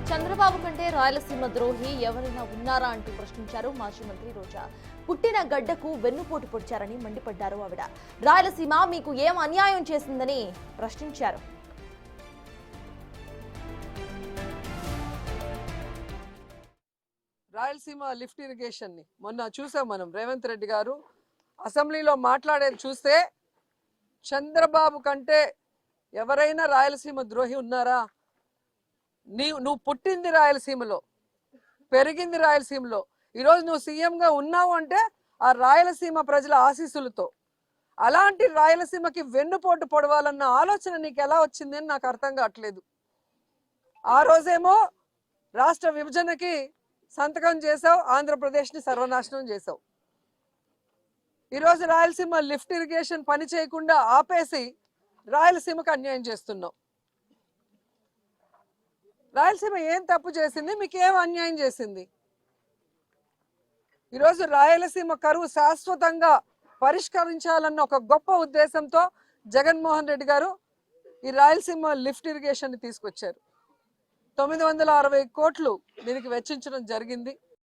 చంద్రబాబు కంటే రాయలసీమ ద్రోహి ఎవరైనా ఉన్నారా అంటూ ప్రశ్నించారు మాజీ మంత్రి రోజా. పుట్టిన గడ్డకు వెన్నుపోటు పొడిచారని మండిపడ్డారు ఆవిడ. రాయలసీమ మీకు ఏం అన్యాయం చేసిందని ప్రశ్నించారు. రాయలసీమ లిఫ్ట్ ఇరిగేషన్ ని మొన్న చూసాం మనం. రేవంత్ రెడ్డి గారు అసెంబ్లీలో మాట్లాడేది చూస్తే చంద్రబాబు కంటే ఎవరైనా రాయలసీమ ద్రోహి ఉన్నారా? నువ్వు పుట్టింది రాయలసీమలో, పెరిగింది రాయలసీమలో, ఈరోజు నువ్వు సీఎంగా ఉన్నావు అంటే ఆ రాయలసీమ ప్రజల ఆశీస్సులతో. అలాంటి రాయలసీమకి వెన్నుపోటు పొడవాలన్న ఆలోచన నీకు ఎలా వచ్చింది అని నాకు అర్థం కావట్లేదు. ఆ రోజేమో రాష్ట్ర విభజనకి సంతకం చేసావు, ఆంధ్రప్రదేశ్ని సర్వనాశనం చేసావు. ఈరోజు రాయలసీమ లిఫ్ట్ ఇరిగేషన్ పని చేయకుండా ఆపేసి రాయలసీమకు అన్యాయం చేస్తున్నావు. రాయలసీమ ఏం తప్పు చేసింది? మీకు ఏం అన్యాయం చేసింది? ఈరోజు రాయలసీమ కరువు శాశ్వతంగా పరిష్కరించాలన్న ఒక గొప్ప ఉద్దేశంతో జగన్మోహన్ రెడ్డి గారు ఈ రాయలసీమ లిఫ్ట్ ఇరిగేషన్ తీసుకొచ్చారు. 960 కోట్లు దీనికి వెచ్చించడం జరిగింది.